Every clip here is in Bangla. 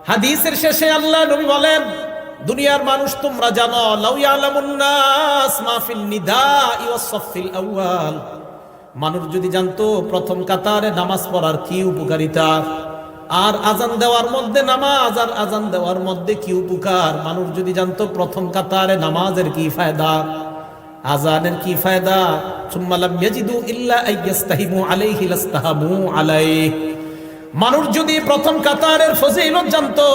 হাদিসের শেষে আল্লাহ নবী বলেন, দুনিয়ার মানুষ তোমরা জানো, লাউ ইয়ালামুন নাস মা ফিন নিদাই ওয়াস সাফিল আউয়াল, মানুষ যদি জানতো প্রথম কাতারে নামাজ পড়ার কি উপকারিতা, আর আজান দেওয়ার মধ্যে নামাজ আর আজান দেওয়ার মধ্যে কি উপকার, মানুষ যদি জানতো প্রথম কাতারে নামাজের কি ফায়দা, আজানের কি ফায়দা, সুম্মা লাম ইয়াজিদু ইল্লা আইয়াস্তাহিমু আলাইহি লাস্তাহামু আলাইহি, মানুষ যদি প্রথম কাতারের ফজিলত জানতো,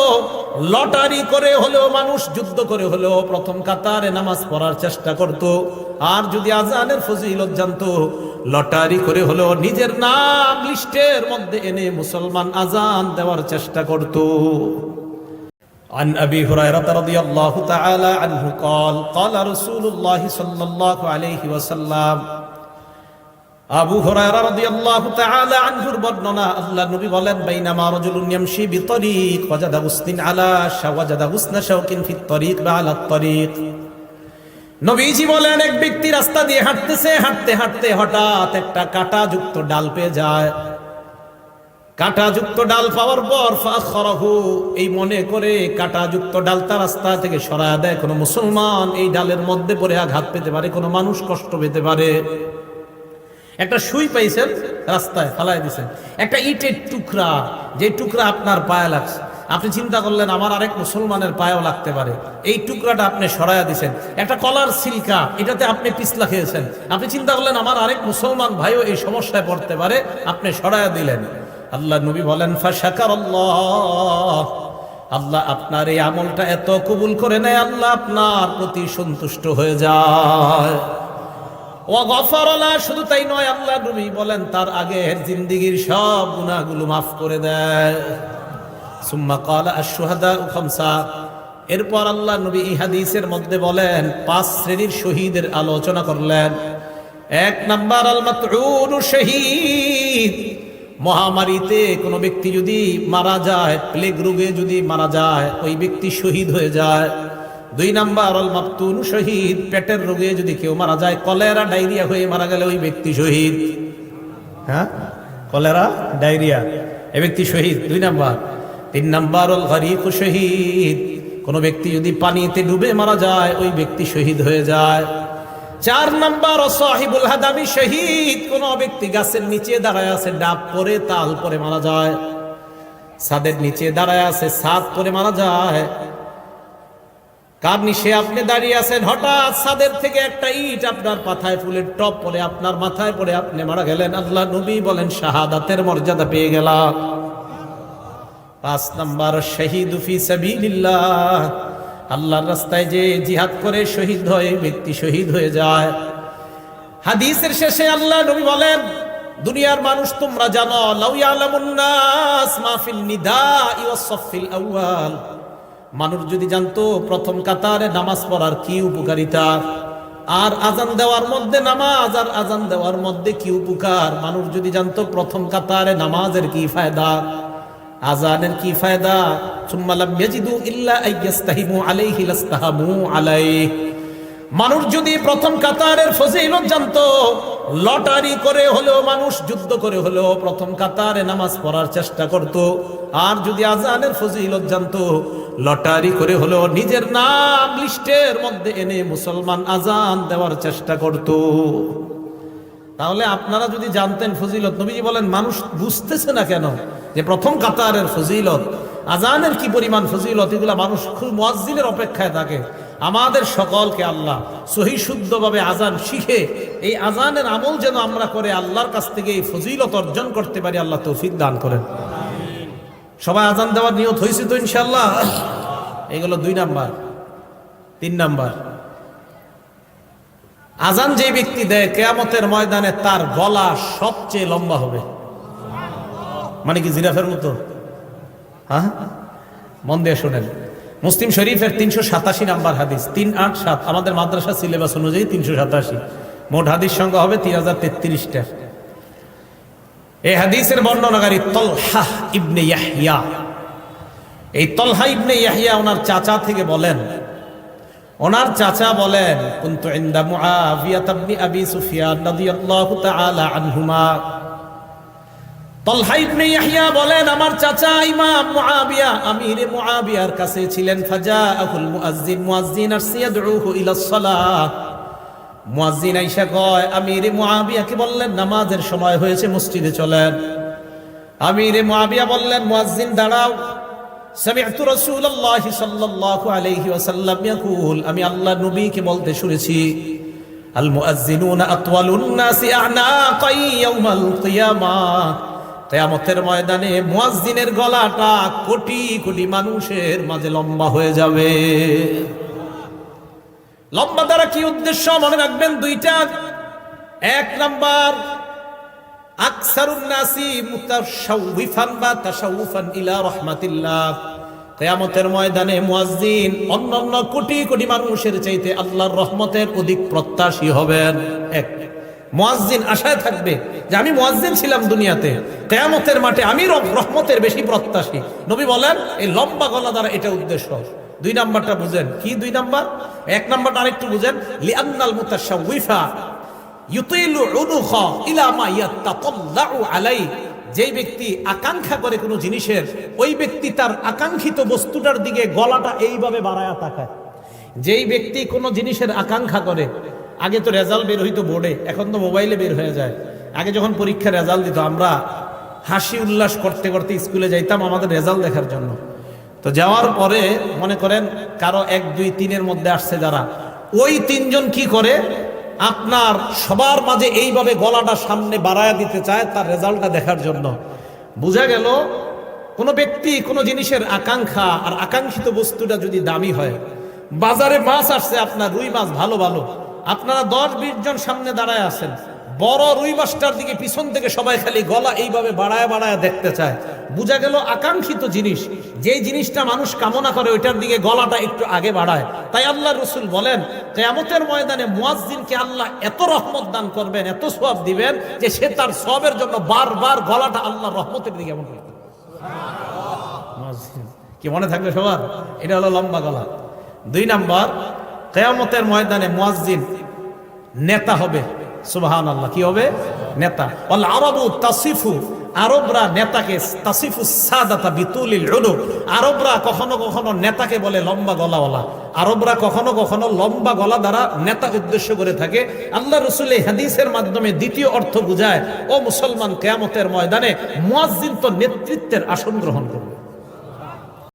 লটারি করে হলেও মানুষ যুদ্ধ করে হলেও প্রথম কাতারে নামাজ পড়ার চেষ্টা করত, আর যদি আজানের ফজিলত জানতো, লটারি করে হলেও নিজের নাম লিস্টের মধ্যে এনে মুসলমান আজান দেওয়ার চেষ্টা করত। عن أبي هريرة رضي الله تعالى عنه قال قال رسول الله صلى الله عليه وسلم, আবু হুরায়রা রাদিয়াল্লাহু তাআলা আনহুর বর্ণনা, আল্লাহ নবী বলেন, বাইনামা রাজুলুন ইয়ামশি বিতরিক ওয়াজাদা হুসনিন আলা শাওয়াজাদা হুসনা শাওকিন ফিত তরিক বা আলা তরিক, নবীজি বলেন, এক ব্যক্তি রাস্তা দিয়ে হাঁটতেছে, হাঁটতে হাঁটতে হঠাৎ একটা কাঁটাযুক্ত ডাল পেয়ে যায়। কাঁটাযুক্ত ডাল পাওয়ার পর ফাখরাহু, এই মনে করে কাঁটাযুক্ত ডালটা রাস্তা থেকে সরায় দেয়, কোনো মুসলমান এই ডালের মধ্যে পড়ে আঘাত পেতে পারে, কোনো মানুষ কষ্ট পেতে পারে। একটা সুই পাইছেন, রাস্তায় ফালাই দিছেন, একটা ইটের টুকরা, যে টুকরা আপনার পায়ে লাগছে, আপনি চিন্তা করলেন আমার আরেক মুসলমানের পায়েও লাগতে পারে, এই টুকরাটা আপনি সরাইয়া দিছেন। একটা কলার সিলকা, এটাতে আপনি পিছলা খেয়েছেন, আপনি চিন্তা করলেন আমার আরেক মুসলমান ভাইও এই সমস্যায় পড়তে পারে, আপনি সরাইয়া দিলেন। আল্লাহ নবী বলেন, ফাশাকারাল্লাহ, আল্লাহ আপনার এই আমলটা এত কবুল করে নেয়, আল্লাহ আপনার প্রতি সন্তুষ্ট হয়ে যায়। শুধু তাই নয়, আল্লাহ নবী বলেন তার আগের জিন্দেগীর সব গুনাহগুলো মাফ করে দেয়। সুম্মা ক্বালা আশ-শুহাদাউ খামসা, এরপর আল্লাহ নবী এই হাদিসের মধ্যে বলেন 5 শ্রেণীর শহীদের আলোচনা করলেন। 1 নাম্বার আল মাতউন শহীদ, মহামারীতে কোনো ব্যক্তি যদি মারা যায়, প্লেগ রোগে যদি মারা যায়, ওই ব্যক্তি শহীদ হয়ে যায়। 2 নাম্বার আল মাবতুন শহীদ, পেটের রোগে যদি কেউ মারা যায়, কলেরা ডায়রিয়া হয়ে মারা গেলে ওই ব্যক্তি শহীদ। হ্যাঁ, কলেরা ডায়রিয়া, এই ব্যক্তি শহীদ 2 নাম্বার। 3 নাম্বার আল গরীক শহীদ, কোন ব্যক্তি যদি পানিতে ডুবে মারা যায়, ওই ব্যক্তি শহীদ হয়ে যায়। 4 নাম্বার সাহিবুল হাদামি শহীদ, কোন ব্যক্তি গাছের নিচে দাঁড়ায় আছে, ডাব পরে তাল পরে মারা যায়, ছাদের নিচে দাঁড়ায় আছে, ছাদ পরে মারা যায়। কার নিচে আপনি দাঁড়িয়ে আছেন, হঠাৎ ছাদের থেকে একটা ইট আপনার মাথায়, ফুলের টপ পরে আপনার মাথায় পড়ে আপনি মারা গেলেন, আল্লাহ নবী বলেন শাহাদাতের মর্যাদা পেয়ে গেলাম। 5 নাম্বার শহীদ ফি সাবিলিল্লাহ, আল্লাহর রাস্তায় যে জিহাদ করে শহীদ হয়, ব্যক্তি শহীদ হয়ে যায়। হাদিসের শেষে আল্লাহ নবী বলেন, দুনিয়ার মানুষ তোমরা জানো, লাউ ইয়ালামুন নাস মা ফিন নিদাই ওয়াস সাফিল আউয়াল, মানুষ যদি জানতো প্রথম কাতারে নামাজ পড়ার কি উপকারিতা, আর আজান দেওয়ার মধ্যে নামাজ আর আজান দেওয়ার মধ্যে কি উপকার, মানুষ যদি জানতো প্রথম কাতারে নামাজের কি ফায়দা, আজানের কি ফায়দা, সুম্মা লাম ইয়াজিদু ইল্লা আইয়াস্তাহিমু আলাইহি লাস্তাহামু আলাইহি, মানুষ যদি প্রথম কাতারের ফজিলত জানতো, লটারি করে হলেও মানুষ যুদ্ধ করে হলেও প্রথম কাতারে নামাজ পড়ার চেষ্টা করত, আর যদি আজানের ফজিলত জানতো, লটারি করে হলেও নিজের নাম লিস্টের মধ্যে এনে মুসলমান আজান দেওয়ার চেষ্টা করত। তাহলে আপনারা যদি জানতেন ফজিলত, নবীজি বলেন মানুষ বুঝতেছে না কেন যে প্রথম কাতারের ফজিলত, আজানের কি পরিমাণ ফজিলত, এগুলা মানুষ খুব মুয়াজ্জিনের অপেক্ষায় থাকে। আমাদের সকলকে আল্লাহ সহি শুদ্ধভাবে আজান শিখে এই আজানের আমল যেন আমরা করে আল্লাহর কাছ থেকে এই ফজিলত অর্জন করতে পারি, আল্লাহ তৌফিক দান করেন। সবাই আজান দেওয়ার নিয়ত হয়েছে তো ইনশাআল্লাহ? এগুলো 2 নাম্বার। 3 নাম্বার, আজান যে ব্যক্তি দেয় কিয়ামতের ময়দানে তার গলা সবচেয়ে লম্বা হবে। মানে কি জিরাফের মতো? হ্যাঁ, মন দিয়ে শোনেন। মুসলিম শরীফের 387 নাম্বার হাদিস, 387, আমাদের মাদ্রাসা সিলেবাস অনুযায়ী 387, মোট হাদিস সংখ্যা হবে 3033টা। এই হাদিসের বর্ণনাকারী তলহা ইবনে ইয়াহইয়া। এই তলহা ইবনে ইয়াহইয়া ওনার চাচা থেকে বলেন, ওনার চাচা বলেন, কুনতু ইনদা মুআবিয়া ইবনে আবি সুফিয়ান রাদিয়াল্লাহু তাআলা আনহুমা, তালহা ইবনে ইয়াহইয়া বলেন আমার চাচা ইমাম মুআবিয়া আমিরে মুআবিয়ার কাছে ছিলেন। ফাজাআহুল মুয়াজ্জিন, মুয়াজ্জিন আসছে ইয়াদউহু ইলাস সালাহ। মুয়াজ্জিন আইসা কয় আমিরে মুআবিয়াকে বললেন নামাজের সময় হয়েছে, মসজিদে চলেন। আমিরে মুআবিয়া বললেন মুয়াজ্জিন দাঁড়াও, সামি'তু রাসূলুল্লাহি সাল্লাল্লাহু আলাইহি ওয়াসাল্লাম ইয়াকুল, আমি আল্লাহর নবীকে বলতে শুনেছি আল মুয়াজ্জিনুনা আতওয়ালুন নাসি আ'নাকান ইয়াউমাল কিয়ামাহ, কিয়ামতের ময়দানে মুয়াজ্জিনের গলাটা কোটি কোটি মানুষের মাঝে লম্বা হয়ে যাবে। লম্বা দ্বারা কি উদ্দেশ্য মনে রাখবেন দুইটা। এক নাম্বার, আকসারুন নাসি মুতাশাউফান বা তাশাউফান ইলা রাহমাতিল্লাহ, কিয়ামতের ময়দানে মুয়াজ্জিন অন্যান্য কোটি কোটি মানুষের চাইতে আল্লাহর রহমতের অধিক প্রত্যাশী হবেন। এক, মুয়াজ্জিন আশায় থাকবে যে আমি মুয়াজ্জিন ছিলাম দুনিয়াতে, কিয়ামতের মাঠে আমি রহমতের বেশি প্রত্যাশী। নবী বলেন এই লম্বা গলা দ্বারা এটা উদ্দেশ্য। দুই নাম্বারটা বুঝেন কি? দুই নাম্বার, এক নাম্বারটা আরেকটু বুঝেন। লিআন্নাল মুতাশাউফা ইউতিলু উনুখা ইলা মা ইয়াতাতাল্লাউ আলাই, যেই ব্যক্তি আকাঙ্ক্ষা করে কোনো জিনিসের, ওই ব্যক্তি তার আকাঙ্ক্ষিত বস্তুটার দিকে গলাটা এইভাবে বাড়ায়া তাকায়। যেই ব্যক্তি কোনো জিনিসের আকাঙ্ক্ষা করে, আগে তো রেজাল্ট বের হইতো বোর্ডে, এখন তো মোবাইলে বের হয়ে যায়। আগে যখন পরীক্ষার রেজাল্ট দিত আমরা হাসি উল্লাস করতে করতে স্কুলে যাইতাম আমাদের রেজাল্ট দেখার জন্য। তো যাওয়ার পরে মনে করেন কারো 1, 2, 3-এর মধ্যে আসছে যারা, ওই তিনজন কি করে আপনার সবার মাঝে এইভাবে গলাটা সামনে বাড়ায়া দিতে চায় তার রেজাল্টটা দেখার জন্য। বোঝা গেল কোনো ব্যক্তি কোনো জিনিসের আকাঙ্ক্ষা আর আকাঙ্ক্ষিত বস্তুটা যদি দামি হয়, বাজারে মাছ আসছে আপনার রুই মাছ ভালো ভালো, আপনারা 10-20 জন সামনে দাঁড়ায় আছেন, বড় রুই মাছটার দিকে পিছন থেকে সবাই খালি গলা এইভাবে বাড়ায় বাড়ায় দেখতে চায়। বোঝা গেল আকাঙ্ক্ষিত জিনিস, যেই জিনিসটা মানুষ কামনা করে ওইটার দিকে গলাটা একটু আগে বাড়ায়। তাই আল্লাহ রাসূল বলেন কিয়ামতের ময়দানে মুয়াজ্জিনকে আল্লাহ এত রহমত দান করবেন, এত সওয়াব দিবেন যে সে তার সওয়াবের জন্য বারবার গলাটা আল্লাহর রহমতের দিকে এমন করবে। মুয়াজ্জিন কি মনে থাকবে সবার? এটা হলো লম্বা গলা। দুই নাম্বার, কিয়ামতের ময়দানে মুয়াজ্জিন নেতা হবে। সুবহানাল্লাহ, কি হবে? নেতা। ওয়াল আরাবু তাসিফু, আরবরা নেতাকে তাসিফু সাদাতা বিতুলিল উলুম, আরবরা কখনো কখনো নেতাকে বলে লম্বা গলাওয়ালা। আরবরা কখনো কখনো লম্বা গলা দ্বারা নেতা উদ্দেশ্য করে থাকে। আল্লাহ রাসূল এই হাদিসের মাধ্যমে দ্বিতীয় অর্থ বুঝায়, ও মুসলমান, কিয়ামতের ময়দানে মুয়াজ্জিন তো নেতৃত্বের আসন গ্রহণ করবে।